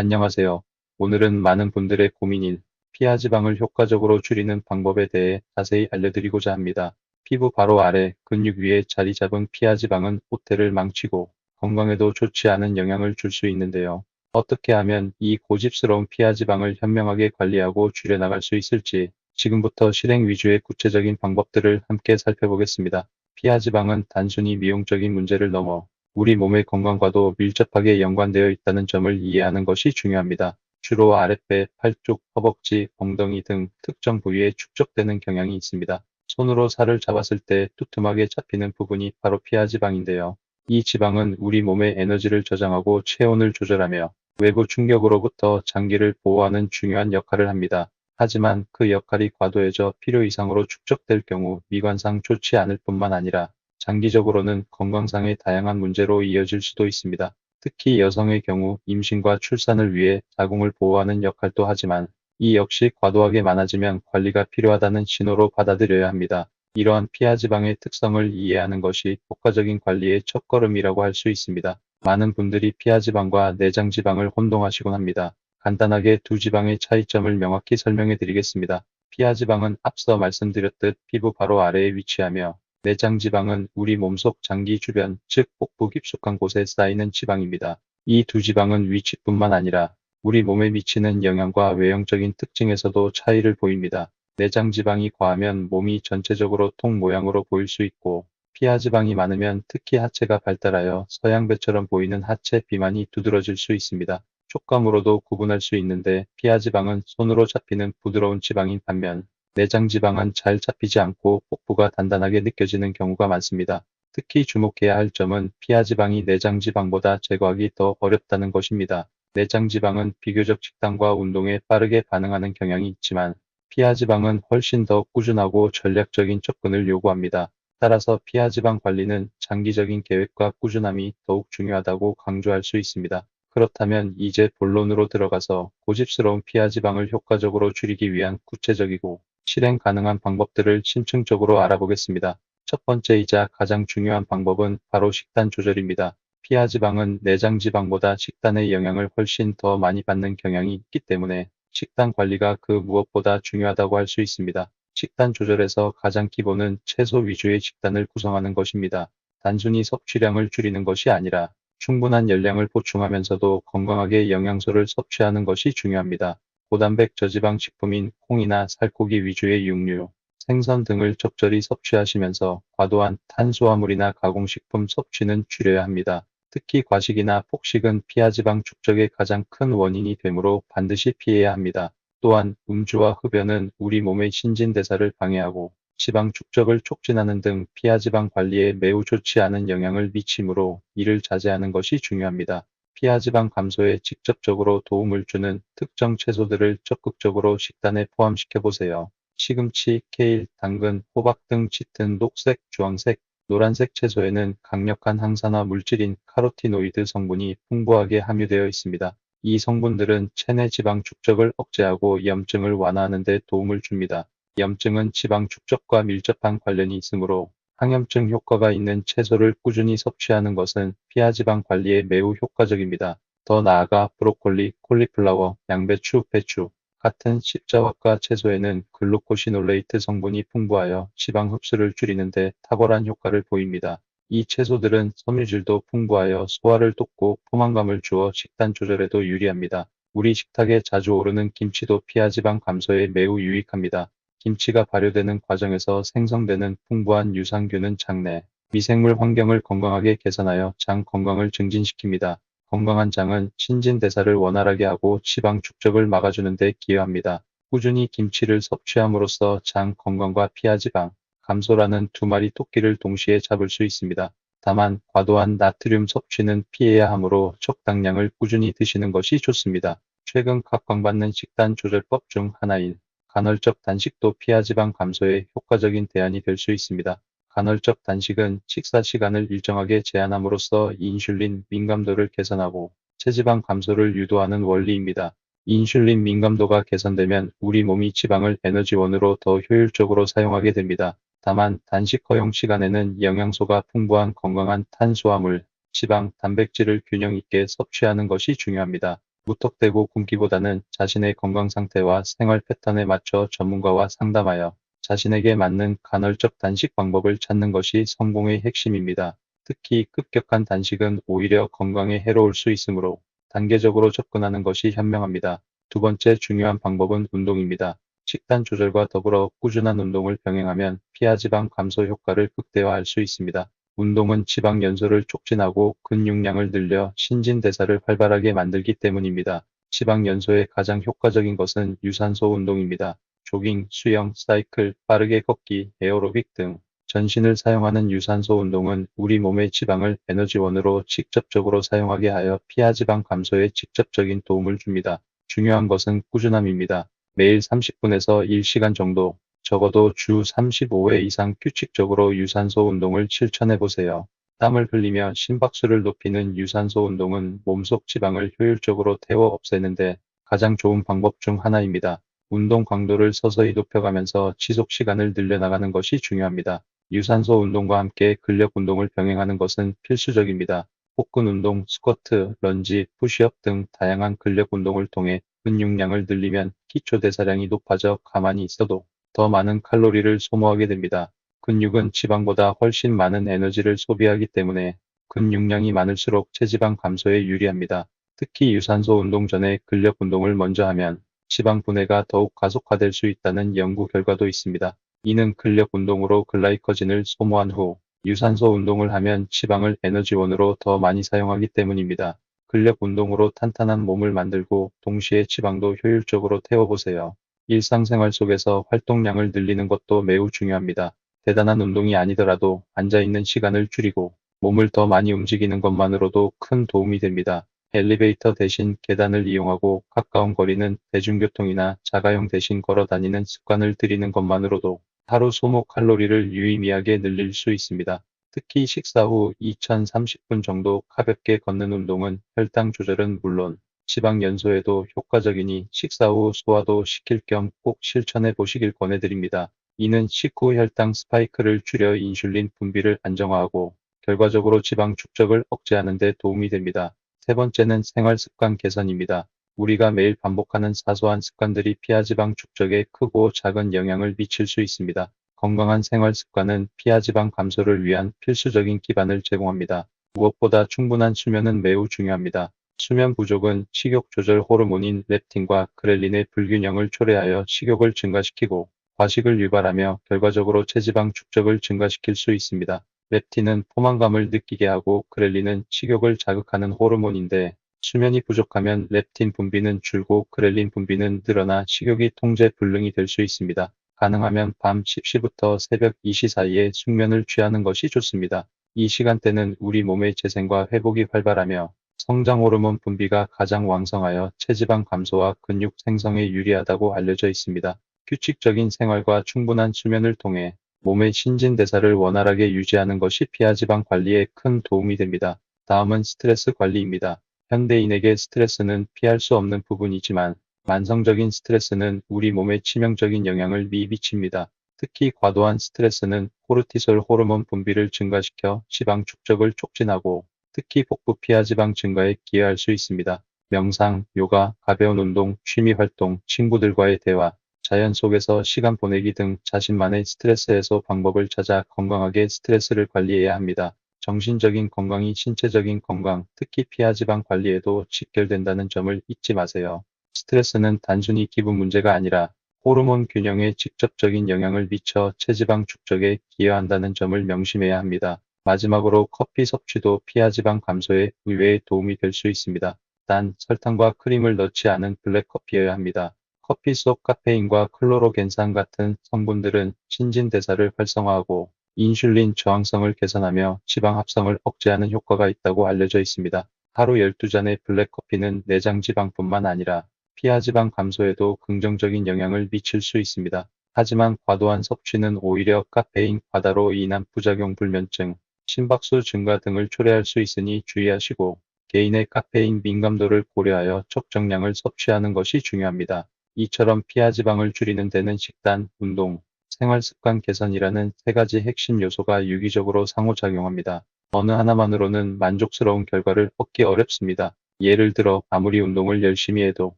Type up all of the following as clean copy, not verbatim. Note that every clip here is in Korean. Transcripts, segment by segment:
안녕하세요. 오늘은 많은 분들의 고민인 피하지방을 효과적으로 줄이는 방법에 대해 자세히 알려드리고자 합니다. 피부 바로 아래 근육 위에 자리 잡은 피하지방은 호텔을 망치고 건강에도 좋지 않은 영향을 줄 수 있는데요. 어떻게 하면 이 고집스러운 피하지방을 현명하게 관리하고 줄여나갈 수 있을지 지금부터 실행 위주의 구체적인 방법들을 함께 살펴보겠습니다. 피하지방은 단순히 미용적인 문제를 넘어 우리 몸의 건강과도 밀접하게 연관되어 있다는 점을 이해하는 것이 중요합니다. 주로 아랫배, 팔 쪽, 허벅지, 엉덩이 등 특정 부위에 축적되는 경향이 있습니다. 손으로 살을 잡았을 때 두툼하게 잡히는 부분이 바로 피하지방인데요. 이 지방은 우리 몸의 에너지를 저장하고 체온을 조절하며 외부 충격으로부터 장기를 보호하는 중요한 역할을 합니다. 하지만 그 역할이 과도해져 필요 이상으로 축적될 경우 미관상 좋지 않을 뿐만 아니라 장기적으로는 건강상의 다양한 문제로 이어질 수도 있습니다. 특히 여성의 경우 임신과 출산을 위해 자궁을 보호하는 역할도 하지만 이 역시 과도하게 많아지면 관리가 필요하다는 신호로 받아들여야 합니다. 이러한 피하지방의 특성을 이해하는 것이 효과적인 관리의 첫걸음이라고 할 수 있습니다. 많은 분들이 피하지방과 내장지방을 혼동하시곤 합니다. 간단하게 두 지방의 차이점을 명확히 설명해 드리겠습니다. 피하지방은 앞서 말씀드렸듯 피부 바로 아래에 위치하며 내장지방은 우리 몸속 장기 주변, 즉 복부 깊숙한 곳에 쌓이는 지방입니다. 이 두 지방은 위치뿐만 아니라 우리 몸에 미치는 영향과 외형적인 특징에서도 차이를 보입니다. 내장지방이 과하면 몸이 전체적으로 통 모양으로 보일 수 있고 피하지방이 많으면 특히 하체가 발달하여 서양배처럼 보이는 하체 비만이 두드러질 수 있습니다. 촉감으로도 구분할 수 있는데 피하지방은 손으로 잡히는 부드러운 지방인 반면 내장지방은 잘 잡히지 않고 복부가 단단하게 느껴지는 경우가 많습니다. 특히 주목해야 할 점은 피하지방이 내장지방보다 제거하기 더 어렵다는 것입니다. 내장지방은 비교적 식단과 운동에 빠르게 반응하는 경향이 있지만 피하지방은 훨씬 더 꾸준하고 전략적인 접근을 요구합니다. 따라서 피하지방 관리는 장기적인 계획과 꾸준함이 더욱 중요하다고 강조할 수 있습니다. 그렇다면 이제 본론으로 들어가서 고집스러운 피하지방을 효과적으로 줄이기 위한 구체적이고 실행 가능한 방법들을 심층적으로 알아보겠습니다. 첫 번째이자 가장 중요한 방법은 바로 식단 조절입니다. 피하지방은 내장지방보다 식단의 영향을 훨씬 더 많이 받는 경향이 있기 때문에 식단 관리가 그 무엇보다 중요하다고 할 수 있습니다. 식단 조절에서 가장 기본은 채소 위주의 식단을 구성하는 것입니다. 단순히 섭취량을 줄이는 것이 아니라 충분한 열량을 보충하면서도 건강하게 영양소를 섭취하는 것이 중요합니다. 고단백 저지방 식품인 콩이나 살코기 위주의 육류, 생선 등을 적절히 섭취하시면서 과도한 탄수화물이나 가공식품 섭취는 줄여야 합니다. 특히 과식이나 폭식은 피하지방 축적의 가장 큰 원인이 되므로 반드시 피해야 합니다. 또한 음주와 흡연은 우리 몸의 신진대사를 방해하고 지방 축적을 촉진하는 등 피하지방 관리에 매우 좋지 않은 영향을 미치므로 이를 자제하는 것이 중요합니다. 피하지방 감소에 직접적으로 도움을 주는 특정 채소들을 적극적으로 식단에 포함시켜 보세요. 시금치, 케일, 당근, 호박 등 짙은 녹색, 주황색, 노란색 채소에는 강력한 항산화 물질인 카로티노이드 성분이 풍부하게 함유되어 있습니다. 이 성분들은 체내 지방 축적을 억제하고 염증을 완화하는 데 도움을 줍니다. 염증은 지방 축적과 밀접한 관련이 있으므로 항염증 효과가 있는 채소를 꾸준히 섭취하는 것은 피하지방 관리에 매우 효과적입니다. 더 나아가 브로콜리, 콜리플라워, 양배추, 배추 같은 십자화과 채소에는 글루코시놀레이트 성분이 풍부하여 지방 흡수를 줄이는 데 탁월한 효과를 보입니다. 이 채소들은 섬유질도 풍부하여 소화를 돕고 포만감을 주어 식단 조절에도 유리합니다. 우리 식탁에 자주 오르는 김치도 피하지방 감소에 매우 유익합니다. 김치가 발효되는 과정에서 생성되는 풍부한 유산균은 장내, 미생물 환경을 건강하게 개선하여 장 건강을 증진시킵니다. 건강한 장은 신진대사를 원활하게 하고 지방 축적을 막아주는 데 기여합니다. 꾸준히 김치를 섭취함으로써 장 건강과 피하지방 감소라는 두 마리 토끼를 동시에 잡을 수 있습니다. 다만 과도한 나트륨 섭취는 피해야 하므로 적당량을 꾸준히 드시는 것이 좋습니다. 최근 각광받는 식단 조절법 중 하나인 간헐적 단식도 피하지방 감소에 효과적인 대안이 될 수 있습니다. 간헐적 단식은 식사 시간을 일정하게 제한함으로써 인슐린 민감도를 개선하고 체지방 감소를 유도하는 원리입니다. 인슐린 민감도가 개선되면 우리 몸이 지방을 에너지원으로 더 효율적으로 사용하게 됩니다. 다만 단식 허용 시간에는 영양소가 풍부한 건강한 탄수화물, 지방, 단백질을 균형 있게 섭취하는 것이 중요합니다. 무턱대고 굶기보다는 자신의 건강 상태와 생활 패턴에 맞춰 전문가와 상담하여 자신에게 맞는 간헐적 단식 방법을 찾는 것이 성공의 핵심입니다. 특히 급격한 단식은 오히려 건강에 해로울 수 있으므로 단계적으로 접근하는 것이 현명합니다. 두 번째 중요한 방법은 운동입니다. 식단 조절과 더불어 꾸준한 운동을 병행하면 피하지방 감소 효과를 극대화할 수 있습니다. 운동은 지방 연소를 촉진하고 근육량을 늘려 신진대사를 활발하게 만들기 때문입니다. 지방 연소에 가장 효과적인 것은 유산소 운동입니다. 조깅, 수영, 사이클, 빠르게 걷기, 에어로빅 등 전신을 사용하는 유산소 운동은 우리 몸의 지방을 에너지원으로 직접적으로 사용하게 하여 피하지방 감소에 직접적인 도움을 줍니다. 중요한 것은 꾸준함입니다. 매일 30분에서 1시간 정도, 적어도 주 35회 이상 규칙적으로 유산소 운동을 실천해 보세요. 땀을 흘리며 심박수를 높이는 유산소 운동은 몸속 지방을 효율적으로 태워 없애는데 가장 좋은 방법 중 하나입니다. 운동 강도를 서서히 높여가면서 지속 시간을 늘려나가는 것이 중요합니다. 유산소 운동과 함께 근력 운동을 병행하는 것은 필수적입니다. 복근 운동, 스쿼트, 런지, 푸시업 등 다양한 근력 운동을 통해 근육량을 늘리면 기초 대사량이 높아져 가만히 있어도 더 많은 칼로리를 소모하게 됩니다. 근육은 지방보다 훨씬 많은 에너지를 소비하기 때문에 근육량이 많을수록 체지방 감소에 유리합니다. 특히 유산소 운동 전에 근력 운동을 먼저 하면 지방 분해가 더욱 가속화될 수 있다는 연구 결과도 있습니다. 이는 근력 운동으로 글라이커진을 소모한 후 유산소 운동을 하면 지방을 에너지원으로 더 많이 사용하기 때문입니다. 근력 운동으로 탄탄한 몸을 만들고 동시에 지방도 효율적으로 태워보세요. 일상생활 속에서 활동량을 늘리는 것도 매우 중요합니다. 대단한 운동이 아니더라도 앉아있는 시간을 줄이고 몸을 더 많이 움직이는 것만으로도 큰 도움이 됩니다. 엘리베이터 대신 계단을 이용하고 가까운 거리는 대중교통이나 자가용 대신 걸어 다니는 습관을 들이는 것만으로도 하루 소모 칼로리를 유의미하게 늘릴 수 있습니다. 특히 식사 후 2030분 정도 가볍게 걷는 운동은 혈당 조절은 물론 지방 연소에도 효과적이니 식사 후 소화도 시킬 겸 꼭 실천해 보시길 권해드립니다. 이는 식후 혈당 스파이크를 줄여 인슐린 분비를 안정화하고 결과적으로 지방 축적을 억제하는 데 도움이 됩니다. 세 번째는 생활 습관 개선입니다. 우리가 매일 반복하는 사소한 습관들이 피하지방 축적에 크고 작은 영향을 미칠 수 있습니다. 건강한 생활 습관은 피하지방 감소를 위한 필수적인 기반을 제공합니다. 무엇보다 충분한 수면은 매우 중요합니다. 수면 부족은 식욕 조절 호르몬인 렙틴과 그렐린의 불균형을 초래하여 식욕을 증가시키고 과식을 유발하며 결과적으로 체지방 축적을 증가시킬 수 있습니다. 렙틴은 포만감을 느끼게 하고 그렐린은 식욕을 자극하는 호르몬인데 수면이 부족하면 렙틴 분비는 줄고 그렐린 분비는 늘어나 식욕이 통제 불능이 될 수 있습니다. 가능하면 밤 10시부터 새벽 2시 사이에 숙면을 취하는 것이 좋습니다. 이 시간대는 우리 몸의 재생과 회복이 활발하며 성장 호르몬 분비가 가장 왕성하여 체지방 감소와 근육 생성에 유리하다고 알려져 있습니다. 규칙적인 생활과 충분한 수면을 통해 몸의 신진대사를 원활하게 유지하는 것이 피하지방 관리에 큰 도움이 됩니다. 다음은 스트레스 관리입니다. 현대인에게 스트레스는 피할 수 없는 부분이지만 만성적인 스트레스는 우리 몸에 치명적인 영향을 미칩니다. 특히 과도한 스트레스는 코르티솔 호르몬 분비를 증가시켜 지방 축적을 촉진하고 특히 복부 피하지방 증가에 기여할 수 있습니다. 명상, 요가, 가벼운 운동, 취미 활동, 친구들과의 대화, 자연 속에서 시간 보내기 등 자신만의 스트레스 해소 방법을 찾아 건강하게 스트레스를 관리해야 합니다. 정신적인 건강이 신체적인 건강, 특히 피하지방 관리에도 직결된다는 점을 잊지 마세요. 스트레스는 단순히 기분 문제가 아니라 호르몬 균형에 직접적인 영향을 미쳐 체지방 축적에 기여한다는 점을 명심해야 합니다. 마지막으로 커피 섭취도 피하지방 감소에 의외의 도움이 될 수 있습니다. 단, 설탕과 크림을 넣지 않은 블랙커피여야 합니다. 커피 속 카페인과 클로로겐산 같은 성분들은 신진대사를 활성화하고 인슐린 저항성을 개선하며 지방 합성을 억제하는 효과가 있다고 알려져 있습니다. 하루 12잔의 블랙커피는 내장 지방뿐만 아니라 피하지방 감소에도 긍정적인 영향을 미칠 수 있습니다. 하지만 과도한 섭취는 오히려 카페인 과다로 인한 부작용 불면증, 심박수 증가 등을 초래할 수 있으니 주의하시고 개인의 카페인 민감도를 고려하여 적정량을 섭취하는 것이 중요합니다. 이처럼 피하지방을 줄이는 데는 식단, 운동, 생활습관 개선이라는 세 가지 핵심 요소가 유기적으로 상호작용합니다. 어느 하나만으로는 만족스러운 결과를 얻기 어렵습니다. 예를 들어 아무리 운동을 열심히 해도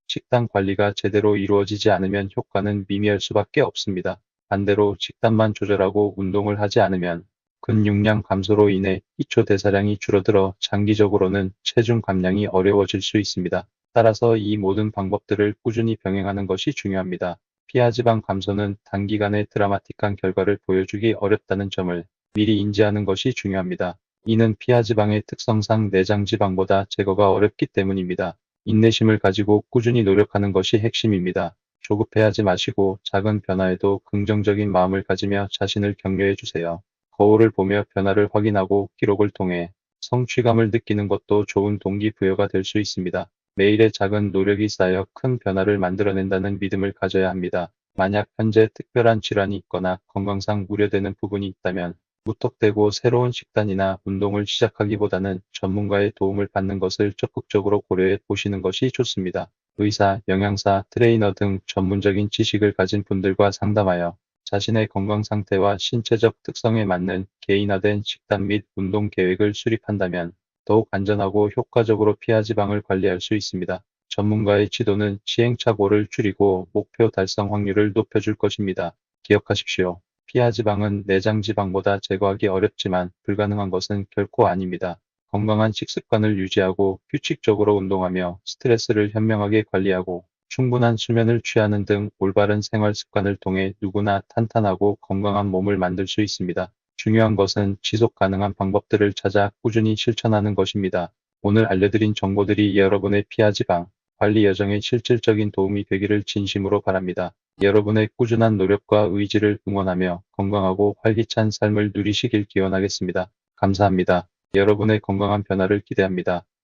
식단 관리가 제대로 이루어지지 않으면 효과는 미미할 수밖에 없습니다. 반대로 식단만 조절하고 운동을 하지 않으면 근육량 감소로 인해 기초 대사량이 줄어들어 장기적으로는 체중 감량이 어려워질 수 있습니다. 따라서 이 모든 방법들을 꾸준히 병행하는 것이 중요합니다. 피하지방 감소는 단기간에 드라마틱한 결과를 보여주기 어렵다는 점을 미리 인지하는 것이 중요합니다. 이는 피하지방의 특성상 내장지방보다 제거가 어렵기 때문입니다. 인내심을 가지고 꾸준히 노력하는 것이 핵심입니다. 조급해하지 마시고 작은 변화에도 긍정적인 마음을 가지며 자신을 격려해 주세요. 거울을 보며 변화를 확인하고 기록을 통해 성취감을 느끼는 것도 좋은 동기부여가 될 수 있습니다. 매일의 작은 노력이 쌓여 큰 변화를 만들어낸다는 믿음을 가져야 합니다. 만약 현재 특별한 질환이 있거나 건강상 우려되는 부분이 있다면 무턱대고 새로운 식단이나 운동을 시작하기보다는 전문가의 도움을 받는 것을 적극적으로 고려해 보시는 것이 좋습니다. 의사, 영양사, 트레이너 등 전문적인 지식을 가진 분들과 상담하여 자신의 건강 상태와 신체적 특성에 맞는 개인화된 식단 및 운동 계획을 수립한다면 더욱 안전하고 효과적으로 피하지방을 관리할 수 있습니다. 전문가의 지도는 시행착오를 줄이고 목표 달성 확률을 높여줄 것입니다. 기억하십시오. 피하지방은 내장지방보다 제거하기 어렵지만 불가능한 것은 결코 아닙니다. 건강한 식습관을 유지하고 규칙적으로 운동하며 스트레스를 현명하게 관리하고 충분한 수면을 취하는 등 올바른 생활 습관을 통해 누구나 탄탄하고 건강한 몸을 만들 수 있습니다. 중요한 것은 지속 가능한 방법들을 찾아 꾸준히 실천하는 것입니다. 오늘 알려드린 정보들이 여러분의 피하지방 관리 여정에 실질적인 도움이 되기를 진심으로 바랍니다. 여러분의 꾸준한 노력과 의지를 응원하며 건강하고 활기찬 삶을 누리시길 기원하겠습니다. 감사합니다. 여러분의 건강한 변화를 기대합니다.